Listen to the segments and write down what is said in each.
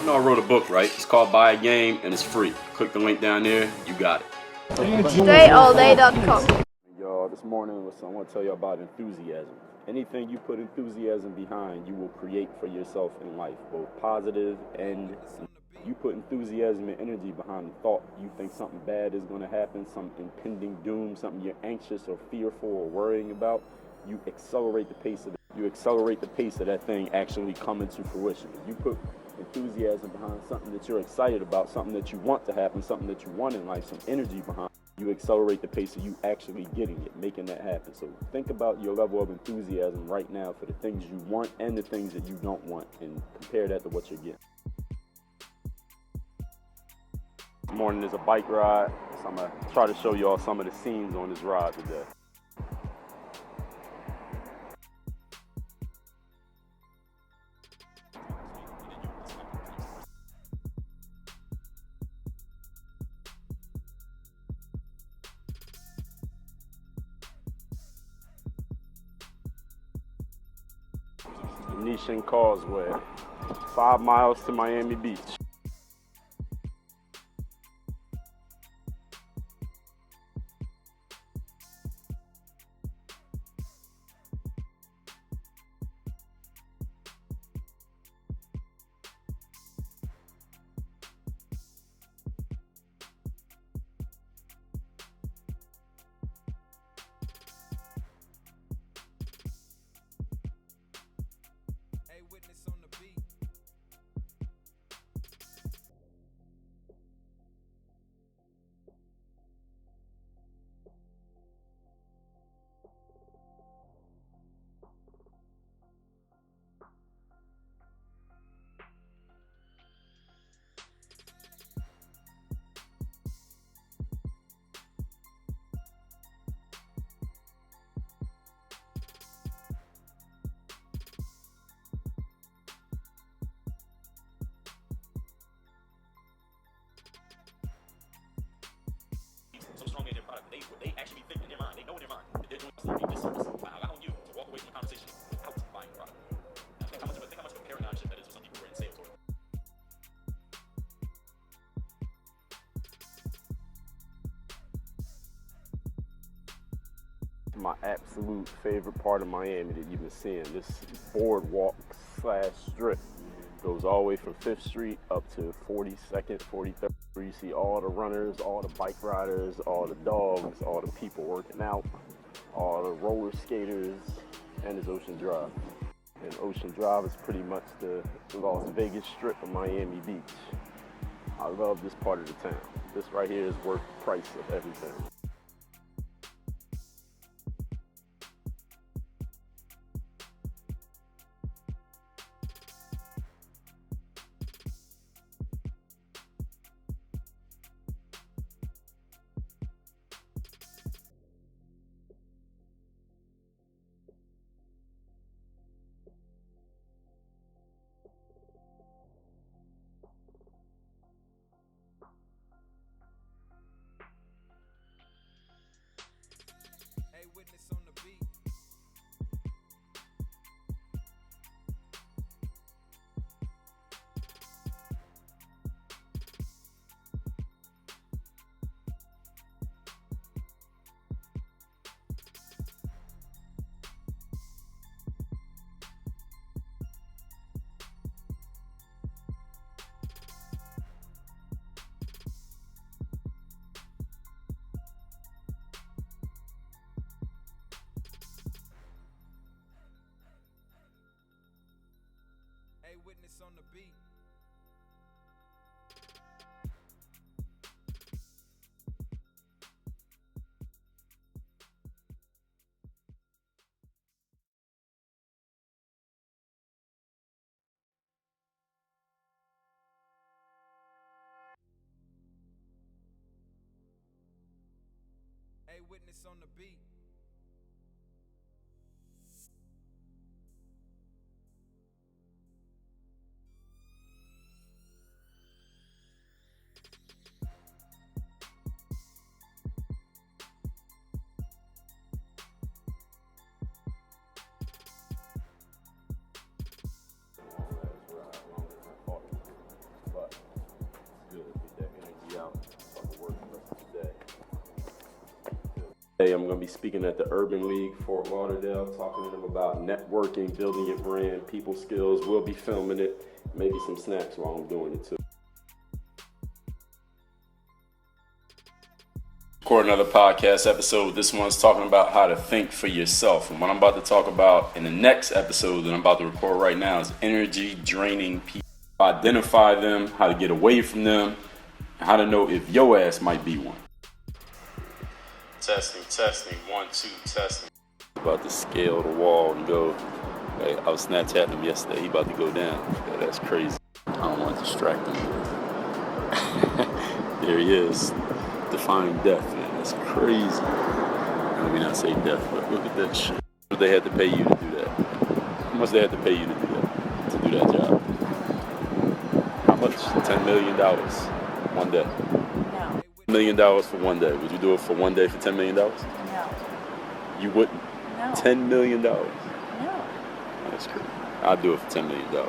I know I wrote a book, right? It's called Buy a Game, and it's free. Click the link down there, you got it. DreAllDay.com. Y'all, this morning I want to tell you about enthusiasm. Anything you put enthusiasm behind, you will create for yourself in life, both positive and you put enthusiasm and energy behind the thought you think something bad is going to happen, some impending doom, something you're anxious or fearful or worrying about, you accelerate the pace of that thing actually coming to fruition. If you put enthusiasm behind something that you're excited about, something that you want to happen, something that you want in life, some energy behind, you accelerate the pace of you actually getting it, making that happen. So think about your level of enthusiasm right now for the things you want and the things that you don't want, and compare that to what you're getting. This morning is a bike ride, so I'm going to try to show you all some of the scenes on this ride today. Venetian Causeway, 5 miles to Miami Beach. Witness on the beat. So strong in their product, they actually think in their mind, they know in their mind that they're doing something disservice by allowing you to walk away from the conversation without buying the product. Now, think how much of a paradigm shift that is for some people who are in sales. My absolute favorite part of Miami that you've been seeing, this boardwalk / strip goes all the way from 5th Street up to 42nd, 43rd. Where you see all the runners, all the bike riders, all the dogs, all the people working out, all the roller skaters, and there's Ocean Drive. And Ocean Drive is pretty much the Las Vegas strip of Miami Beach. I love this part of the town. This right here is worth the price of everything. Witness on the beat. Witness on the beat. Witness on the beat. Today I'm going to be speaking at the Urban League, Fort Lauderdale, talking to them about networking, building your brand, people skills. We'll be filming it, maybe some snaps while I'm doing it too. Record another podcast episode. This one's talking about how to think for yourself. And what I'm about to talk about in the next episode that I'm about to record right now is energy draining people. Identify them, how to get away from them, and how to know if your ass might be one. Testing, 1, 2, testing. About to scale the wall and go. Hey, I was Snapchatting him yesterday. He about to go down. Yeah, that's crazy. I don't want to distract him. There he is. Defying death, man. That's crazy. Let me not say death, but look at that shit. How much they had to pay you to do that? How much they had to pay you to do that job? How much? $10 million one day. No. $1 million for one day. Would you do it for one day for $10 million? No. You wouldn't? No. $10 million? No. That's crazy. I'd do it for $10 million.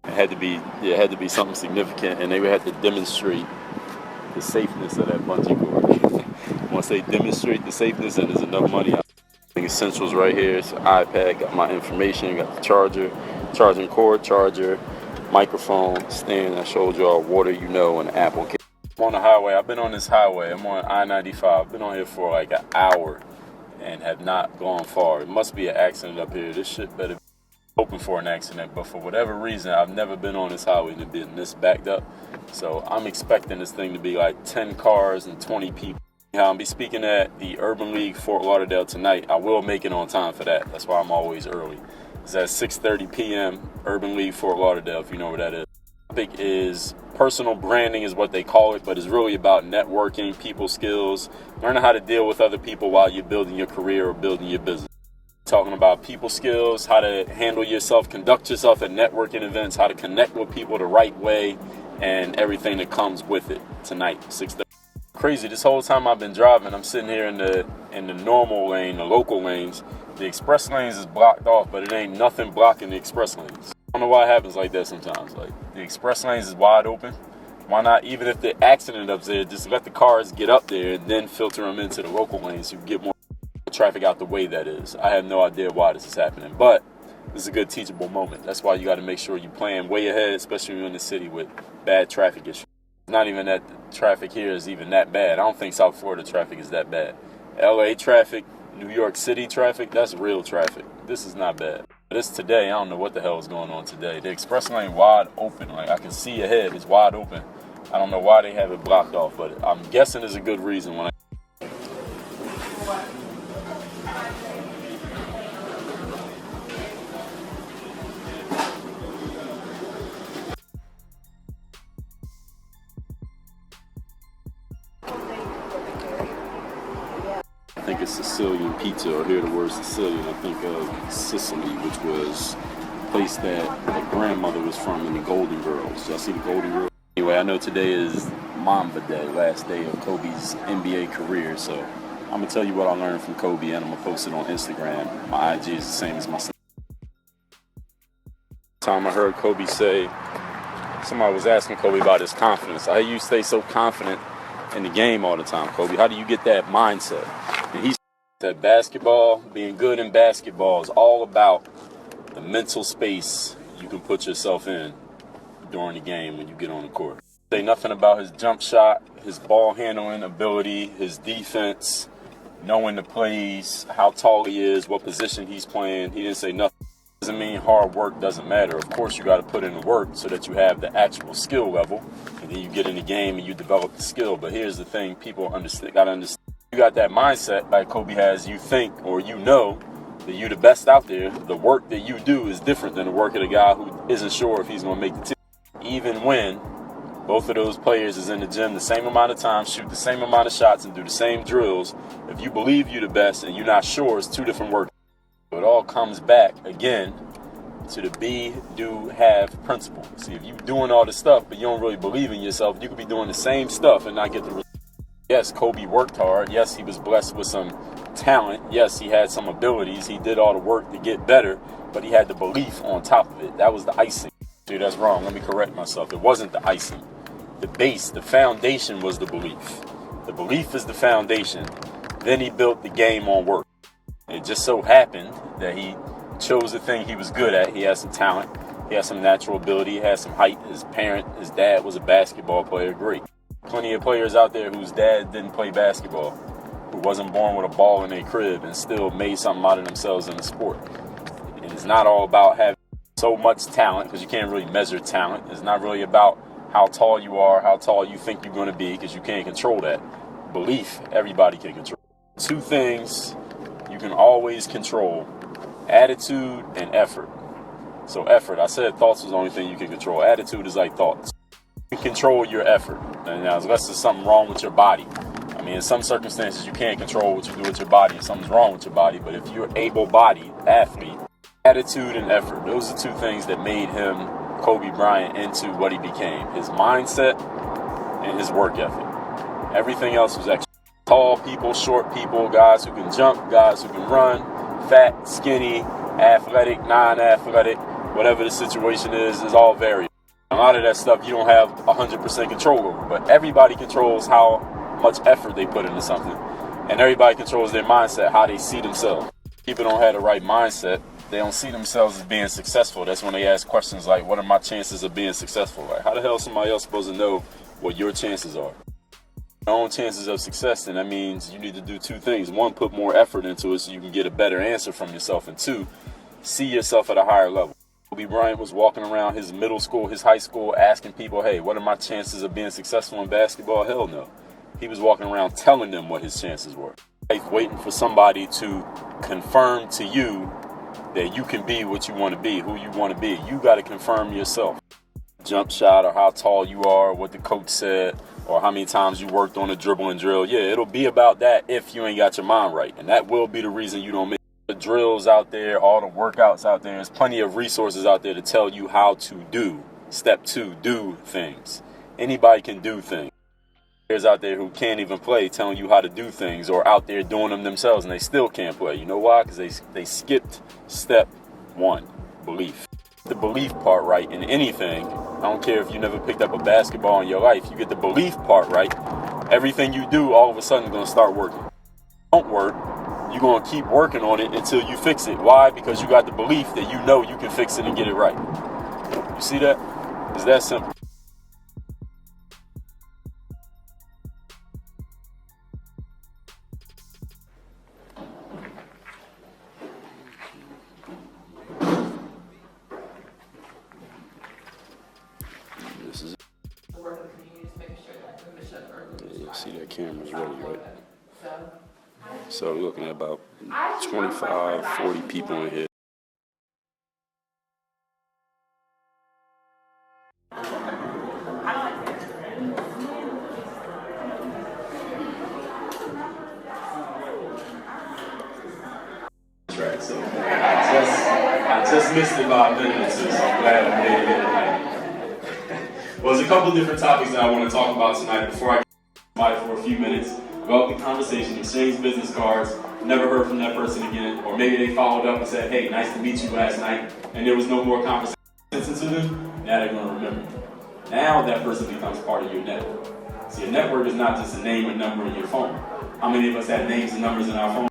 It had to be something significant, and they would have to demonstrate the safeness of that bungee cord. Once they demonstrate the safeness and there's enough money, I think essentials right here. It's an iPad, got my information, got the charger, charging cord, charger, microphone, stand. I showed y'all water, and Apple case. I'm on the highway. I've been on this highway. I'm on I-95. I've been on here for like an hour and have not gone far. It must be an accident up here. This shit better be open for an accident, but for whatever reason, I've never been on this highway and been this backed up. So I'm expecting this thing to be like 10 cars and 20 people. I'll be speaking at the Urban League, Fort Lauderdale tonight. I will make it on time for that. That's why I'm always early. It's at 6:30 p.m. Urban League, Fort Lauderdale, if you know where that is. The topic is personal branding is what they call it, but it's really about networking, people skills, learning how to deal with other people while you're building your career or building your business. Talking about people skills, how to handle yourself, conduct yourself at networking events, how to connect with people the right way, and everything that comes with it tonight, 6:30. Crazy, this whole time I've been driving, I'm sitting here in the normal lane, the local lanes. The express lanes is blocked off, but it ain't nothing blocking the express lanes. I don't know why it happens like that sometimes. Like, the express lanes is wide open. Why not, even if the accident up there, just let the cars get up there and then filter them into the local lanes so you get more traffic out the way, that is. I have no idea why this is happening, but this is a good teachable moment. That's why you got to make sure you plan way ahead, especially when you're in the city with bad traffic issues. It's not even that the traffic here is even that bad. I don't think South Florida traffic is that bad. LA traffic, New York City traffic, that's real traffic. This is not bad. But it's today. I don't know what the hell is going on today. The express lane wide open. Like, I can see ahead. It's wide open. I don't know why they have it blocked off, but I'm guessing there's a good reason when I think it's Sicilian pizza, or hear the word Sicilian, I think of Sicily, which was a place that my grandmother was from in the Golden Girls. Y'all see the Golden Girls? Anyway, I know today is Mamba Day, last day of Kobe's NBA career, so I'm going to tell you what I learned from Kobe, and I'm going to post it on Instagram. My IG is the same as my time I heard Kobe say, somebody was asking Kobe about his confidence. How you stay so confident in the game all the time, Kobe? How do you get that mindset? And he said basketball, being good in basketball is all about the mental space you can put yourself in during the game when you get on the court. Say nothing about his jump shot, his ball handling ability, his defense, knowing the plays, how tall he is, what position he's playing. He didn't say nothing. Doesn't mean hard work doesn't matter. Of course, you got to put in the work so that you have the actual skill level, and then you get in the game and you develop the skill. But here's the thing: people got to understand. You got that mindset like Kobe has. You think, or you know, that you're the best out there. The work that you do is different than the work of the guy who isn't sure if he's going to make the team. Even when both of those players is in the gym the same amount of time, shoot the same amount of shots, and do the same drills, if you believe you're the best and you're not sure, it's two different work. It all comes back again to the be, do, have principle. See, if you're doing all this stuff but you don't really believe in yourself, you could be doing the same stuff and not get the results. Yes, Kobe worked hard. Yes, he was blessed with some talent. Yes, he had some abilities. He did all the work to get better, but he had the belief on top of it. That was the icing. Dude, that's wrong. Let me correct myself. It wasn't the icing. The base, the foundation was the belief. The belief is the foundation. Then he built the game on work. It just so happened that he chose the thing he was good at. He had some talent. He had some natural ability. He had some height. His dad was a basketball player. Great. Plenty of players out there whose dad didn't play basketball, who wasn't born with a ball in their crib and still made something out of themselves in the sport. And it's not all about having so much talent, because you can't really measure talent. It's not really about how tall you are, how tall you think you're going to be, because you can't control that. Belief, everybody can control. Two things you can always control: attitude and effort. So effort, I said thoughts was the only thing you can control. Attitude is like thoughts. You can control your effort. And now, unless there's something wrong with your body. I mean, in some circumstances, you can't control what you do with your body if something's wrong with your body. But if you're an able-bodied athlete, attitude and effort, those are two things that made him, Kobe Bryant, into what he became. His mindset and his work ethic. Everything else was extra. Tall people, short people, guys who can jump, guys who can run, fat, skinny, athletic, non-athletic, whatever the situation is all variable. A lot of that stuff you don't have 100% control over, but everybody controls how much effort they put into something. And everybody controls their mindset, how they see themselves. People don't have the right mindset. They don't see themselves as being successful. That's when they ask questions like, what are my chances of being successful? Like, how the hell is somebody else supposed to know what your chances are? Your own chances of success, then that means you need to do two things. One, put more effort into it so you can get a better answer from yourself. And two, see yourself at a higher level. Kobe Bryant was walking around his middle school, his high school, asking people, hey, what are my chances of being successful in basketball? Hell no. He was walking around telling them what his chances were. Waiting for somebody to confirm to you that you can be what you want to be, who you want to be. You got to confirm yourself. Jump shot, or how tall you are, what the coach said, or how many times you worked on a dribble and drill. Yeah, it'll be about that if you ain't got your mind right. And that will be the reason you don't make the drills out there, all the workouts out there. There's plenty of resources out there to tell you how to do. Step 2, do things. Anybody can do things. There's out there who can't even play telling you how to do things, or out there doing them themselves and they still can't play. You know why? Because they skipped step 1, belief. The belief part right in anything. I don't care if you never picked up a basketball in your life. You get the belief part right, everything you do all of a sudden is going to start working. Don't work. You're going to keep working on it until you fix it. Why? Because you got the belief that you know you can fix it and get it right. You see that? It's that simple. This is it. Yeah, see that camera's ready, right? So we're looking at about 25, 40 people in here. So I just missed it by a minute or two, so I'm glad I made it here tonight. Well, there's a couple of different topics that I want to talk about tonight before I get somebody for a few minutes. Develop the conversation, exchange business cards, never heard from that person again, or maybe they followed up and said, hey, nice to meet you last night, and there was no more conversation to them. Now they're going to remember you. Now that person becomes part of your network. See, a network is not just a name and number in your phone. How many of us have names and numbers in our phone?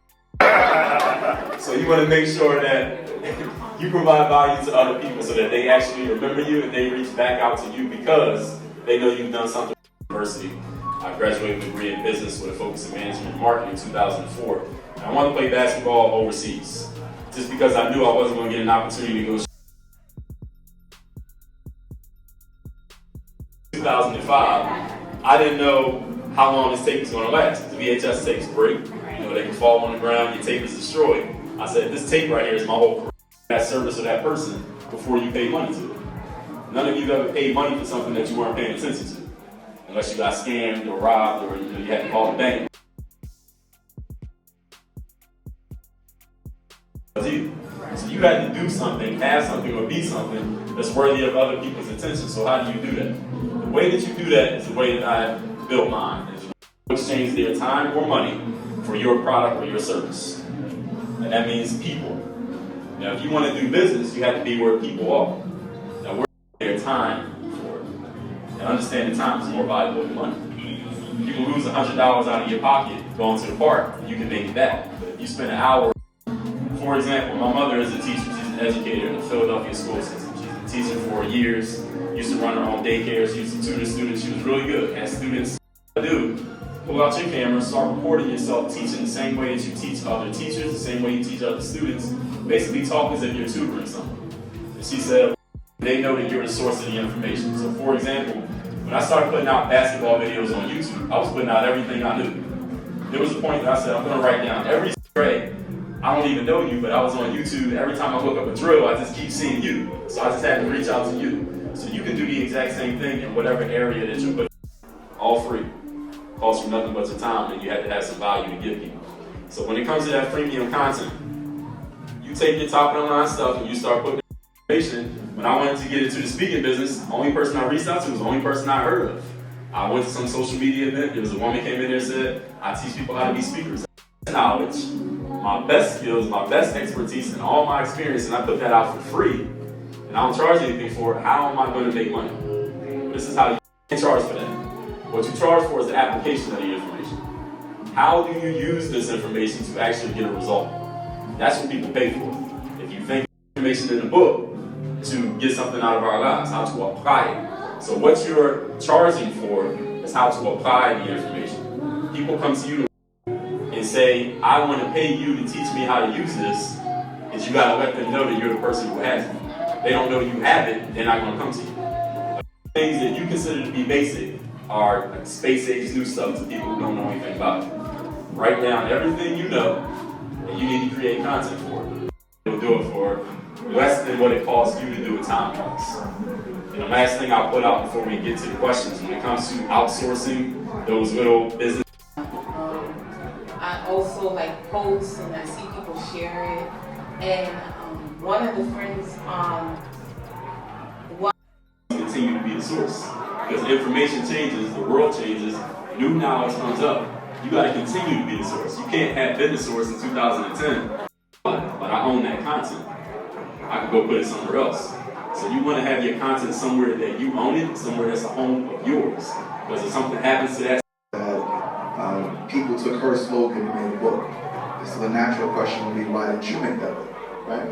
So you want to make sure that you provide value to other people so that they actually remember you and they reach back out to you because they know you've done something at university. I graduated with a degree in business with a focus in management and marketing in 2004. And I wanted to play basketball overseas just because I knew I wasn't going to get an opportunity to go. 2005, I didn't know how long this tape was going to last. The VHS tapes break. You know, they can fall on the ground, your tape is destroyed. I said, this tape right here is my whole career. That service of that person before you pay money to it. None of you have ever paid money for something that you weren't paying attention to. Unless you got scammed or robbed or you had to call the bank. So you had to do something, have something, or be something that's worthy of other people's attention. So how do you do that? The way that you do that is the way that I built mine. Is you exchange their time or money for your product or your service. And that means people. Now, if you want to do business, you have to be where people are. Now, where their time for it. And understand that time is more valuable than money. You can lose $100 out of your pocket going to the park, and you can make it back. But if you spend an hour, for example, my mother is a teacher, she's an educator in the Philadelphia school system. She's been teaching for years, used to run her own daycare, she used to tutor students, she was really good. Had students pull out your camera, start recording yourself teaching the same way that you teach other teachers, the same way you teach other students. Basically talk as if you're tutoring someone. And she said, they know that you're the source of the information. So for example, when I started putting out basketball videos on YouTube, I was putting out everything I knew. There was a point that I said, I'm gonna write down every grade. I don't even know you, but I was on YouTube. Every time I look up a drill, I just keep seeing you. So I just had to reach out to you. So you can do the exact same thing in whatever area that you're putting. All free. Costs you nothing but your time, and you have to have some value to give people. So when it comes to that freemium content, you take your top of the line stuff and you start putting information. When I wanted to get into the speaking business, the only person I reached out to was the only person I heard of. I went to some social media event, there was a woman came in there and said, I teach people how to be speakers. Knowledge, my best skills, my best expertise, and all my experience, and I put that out for free, and I don't charge anything for it. How am I going to make money? This is how you can't charge for that. What you charge for is the application of the information. How do you use this information to actually get a result? That's what people pay for. If you think information in the book to get something out of our lives, how to apply it. So what you're charging for is how to apply the information. People come to you and say, I want to pay you to teach me how to use this, and you got to let them know that you're the person who has it. They don't know you have it, they're not going to come to you. Things that you consider to be basic are like space age new stuff to people who don't know anything about it. Write down everything you know, and you need to create content for it. You'll do it for less than what it costs you to do it time-wise. And the last thing I'll put out before we get to the questions, when it comes to outsourcing those little business. I also like posts and I see people share it. And one of the friends continue to be the source. Because information changes, the world changes, new knowledge comes up. You got to continue to be the source. You can't have been the source in 2010, but I own that content. I can go put it somewhere else. So you want to have your content somewhere that you own it, somewhere that's a home of yours. Because if something happens to that, people took her slogan and made a book. So the natural question would be, why didn't you make that book, right?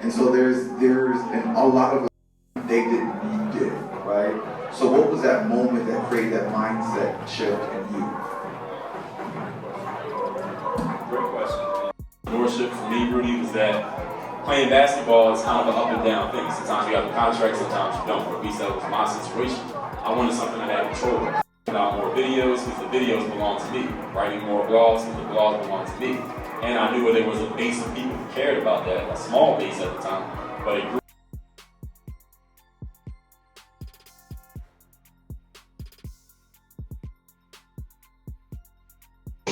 And so there's a lot of they didn't, you did, right? So what was that moment that created that mindset shift in you? Great question. Entrepreneurship for me, Rudy, was that playing basketball is kind of an up and down thing. Sometimes you have a contract, sometimes you don't. At least that was my situation. I wanted something I had control of. Out more videos because the videos belong to me. Writing more blogs because the blogs belong to me. And I knew there was a base of people who cared about that, a small base at the time, but it grew.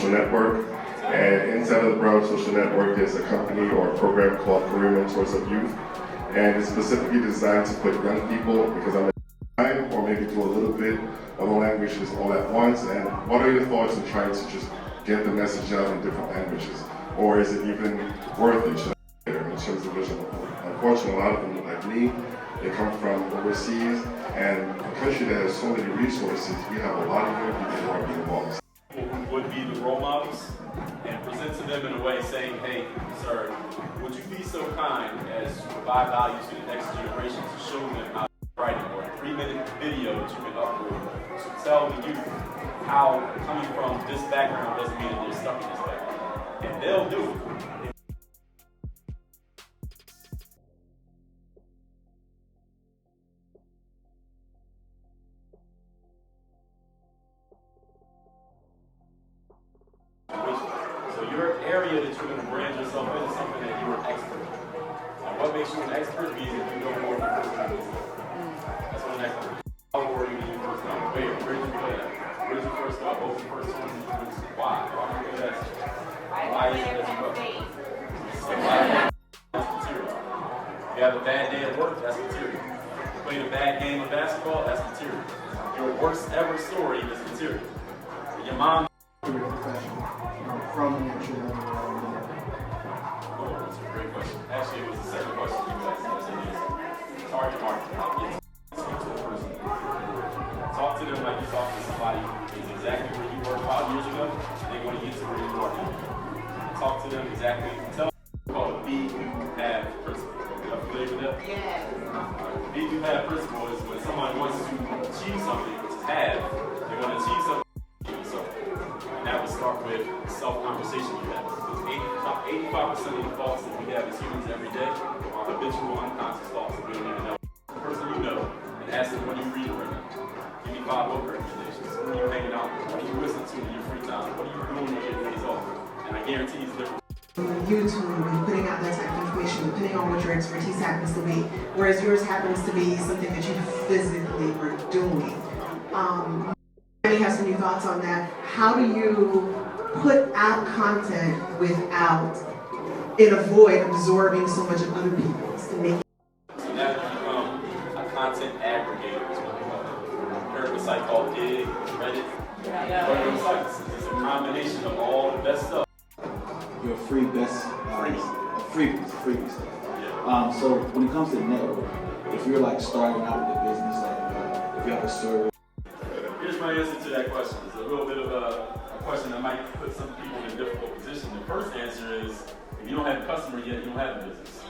Network, and inside of the Brown Social Network there's a company or a program called Career Mentors of Youth, and it's specifically designed to put young people, because I'm a or maybe do a little bit of languages all at once. And what are your thoughts on trying to just get the message out in different languages, or is it even worth it in terms of vision? Unfortunately, a lot of them, like me, they come from overseas, and a country that has so many resources, we have a lot of young people who are being lost. Would be the role models and present to them in a way saying, hey, sir, would you be so kind as to provide value to the next generation to show them how to write or a 3-minute video that you can upload to tell the youth how coming from this background doesn't mean that they're stuck in this background. And they'll do it. So your area that you're going to brand yourself in is something that you're an expert in. And what makes you an expert means that you know more than the person who is. That's what an expert is. How were you when you first got? Where did you play at? Where did you first go? What was the first one? Why? Why were you good at it? Why is it that you go? That's material. If you have a bad day at work, that's material. If you played a bad game of basketball, that's material. Your worst ever story is material. Your mom. From what you know. Oh, that's a great question. Actually, it was the second question you asked. Target market. Talk to to them like you talk to somebody who is exactly where you were 5 years ago, and they want to get to where you are now. Talk to them exactly. Tell them it's called a be, do, have principle. Are you familiar with that? Yes. Be, do, have principle is when someone wants to achieve something, which is have, they want to achieve something. So, and that would start with self-conversation you have. Because 85% of the thoughts that we have as humans every day are habitual, unconscious thoughts that we don't even know. The person you know, and ask them, what are you reading right now? Give me 5 book recommendations. Who are you hanging out with? What are you listening to in your free time? What are you doing when your days off? And I guarantee it's different. YouTube and putting out that type of information, depending on what your expertise happens to be, whereas yours happens to be something that you physically are doing. Annie has some new thoughts on that. How do you put out content without and avoid absorbing so much of other people's to make? So now you become a content aggregator, is what they call it. Heard of a site called Dig, Reddit? One of those sites. It's a combination of all the best stuff. Your free best freebies. So when it comes to network, if you're like starting out with a business, like if you have a service. Here's my answer to that question. It's a little bit of a question that might put some people in a difficult position. The first answer is, if you don't have a customer yet, you don't have a business.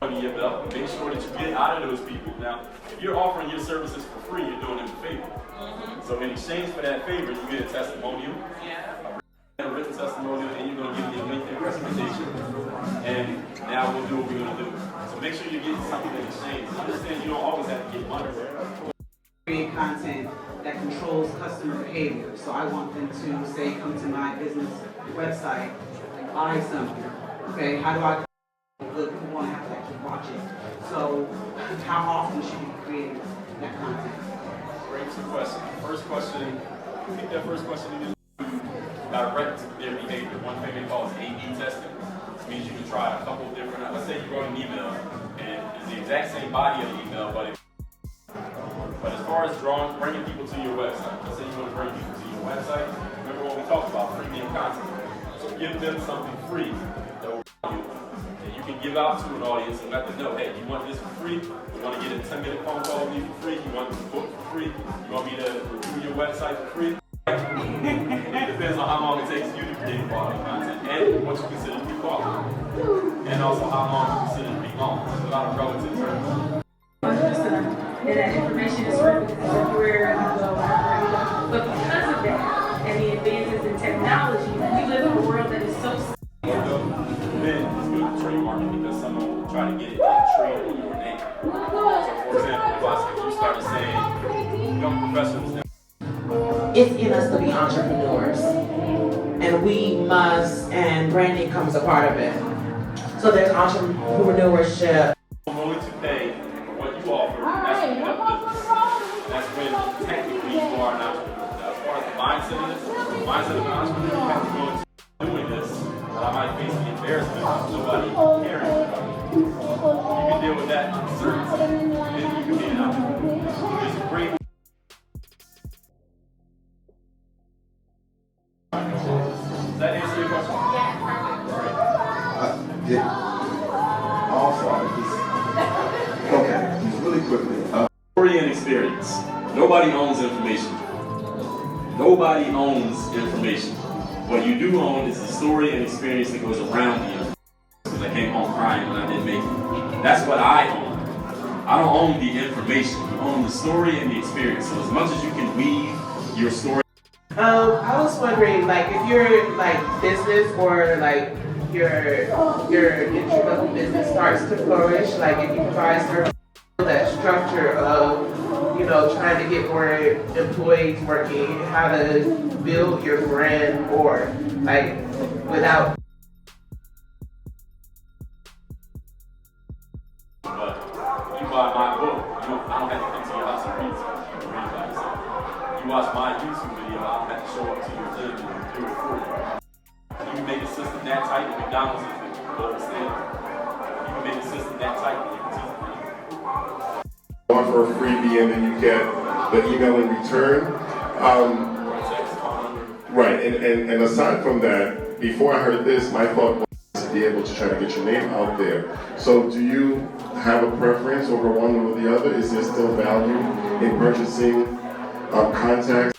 Under your belt, make sure that you get out of those people. Now, if you're offering your services for free, you're doing them a favor. So in exchange for that favor, you get a testimonial. A written testimonial, and you're going to give me a LinkedIn recommendation, and now we'll do what we're going to do. So make sure you're getting something in exchange. Understand you don't always have to get money. Create content that controls customer behavior. So I want them to say, come to my business website, buy something. Okay, how do I look? People want to have to actually watch it. So how often should you be creating that content? Great question. First question, repeat that first question again. Direct their behavior. One thing they call is A/B testing, which means you can try a couple different. Let's say you wrote an email, and it's the exact same body of the email, but as far as bringing people to your website, let's say you want to bring people to your website. Remember what we talked about, freemium content. So give them something free that will value that you can give out to an audience and let them know, hey, you want this for free? You want to get a 10-minute phone call with me for free? You want the book for free? You want me to review your website for free? It depends on how long it takes you to create quality content and what you consider to be quality. And also how long you consider to be long. There's a lot of relative terms. And that information is everywhere you go. But because of that and the advances in technology, we live in a world that is so Then it's good to trademark because someone will try to get it and trade on your name. So for example, if you started saying young professionals. It's in us to be entrepreneurs, and we must, and branding comes a part of it. So there's entrepreneurship. I'm willing to pay for what you offer, and that's when you have a business. And that's when technically you are an entrepreneur. Now, as far as the mindset of an entrepreneur, you have to go into doing this, but I might face the embarrassment of nobody caring about you. You can deal with that uncertainty, and then you can be an entrepreneur. There's a great Does that answer your question? Okay, just really quickly. Story and experience. Nobody owns information. Nobody owns information. What you do own is the story and experience that goes around the information. Because I came home crying when I didn't make it. That's what I own. I don't own the information. You own the story and the experience. So as much as you can weave your story. I was wondering, like, if you're like business or like your entry-level business starts to flourish, like if you provide service, that structure of, you know, trying to get more employees working, how to build your brand or like without. But if you buy my book, I don't have to come to your house and read it. You read it by yourself. You watch my YouTube video, I don't have to show up to your gym and do it for you. You can make a system that tight, and McDonald's is the gold standard. You can make a system that tight, and you can teach it. Offer a freebie and then you get the email in return. Right, and aside from that, before I heard this, my thought was to be able to try to get your name out there. So do you have a preference over one or the other? Is there still value in purchasing tags.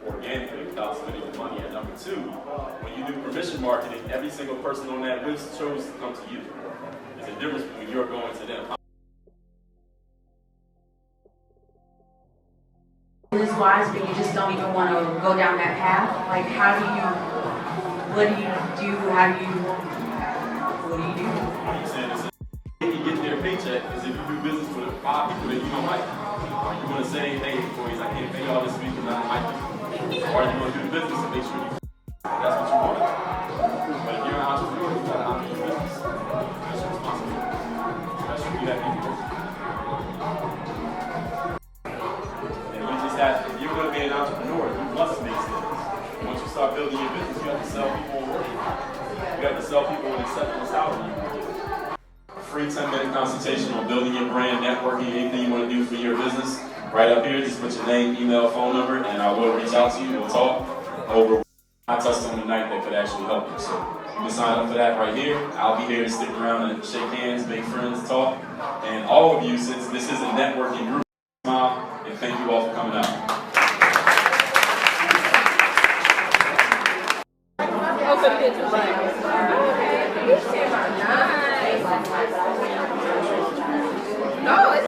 Organically without spending the money. And number two, when you do permission marketing, every single person on that list chose to come to you. There's a difference between you're going to them. Is wise, but you just don't even want to go down that path. Like, what do you do? What do you do? I'm saying this is you get their paycheck is if you do business with 5 people that you don't like. Are you going to say, hey, employees, I can't pay y'all this week because I don't like you? Or are you going to do the business and make sure that's what you want? But if you're an entrepreneur, you got to honor your business. That's your responsibility. That's what you have to do. And you just have, if you're going to be an entrepreneur, you must make sales. Once you start building your business, you have to sell people on work. You have to sell people an acceptable salary. Free 10-minute consultation on building your brand, networking, anything you want to do for your business. Right up here, just put your name, email, phone number, and I will reach out to you. We'll talk over. I touched on tonight that could actually help you. So you can sign up for that right here. I'll be here to stick around and shake hands, make friends, talk. And all of you, since this is a networking group, smile and thank you all for coming out. No,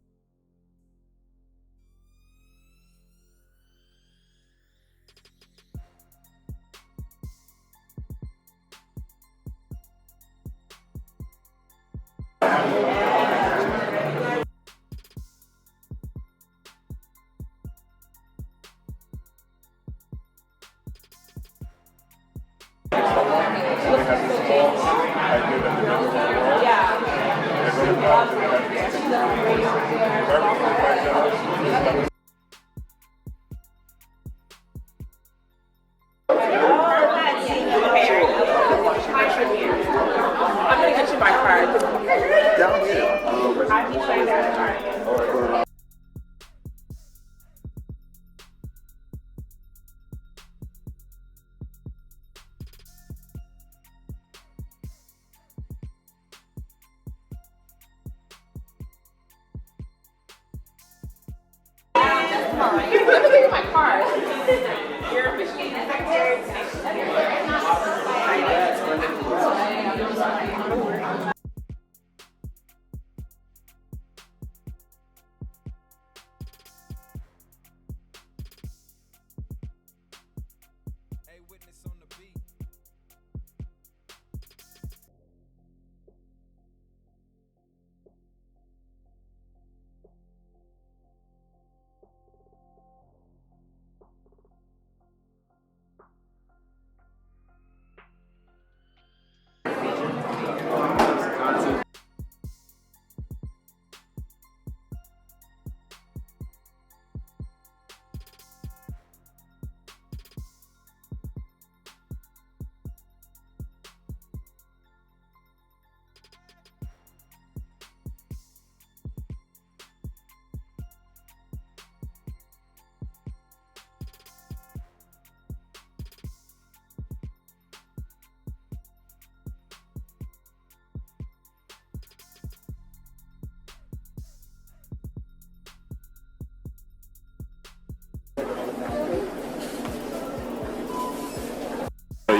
I'm gonna get you my card. Down here. I can show you that card. Let me give you my card. You're officially the secretary of state. Hey, witness on the beat.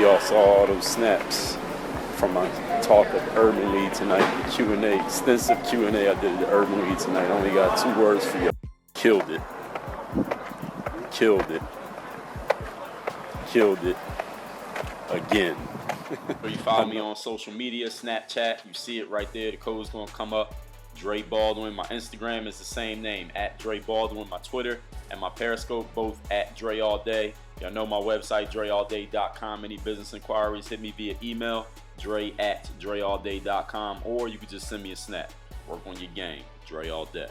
Y'all saw all those snaps from my talk at Urban League tonight, the Q&A, extensive Q&A I did at Urban League tonight. I only got 2 words for you. Killed it. Killed it. Killed it. Again. You follow me on social media, Snapchat, you see it right there, the code's gonna come up. Dre Baldwin. My Instagram is the same name, at Dre Baldwin. My Twitter and my Periscope, both at Dre All Day. Y'all know my website, dreallday.com. Any business inquiries, hit me via email, dre@dreallday.com, or you can just send me a snap. Work on your game, Dre All Day.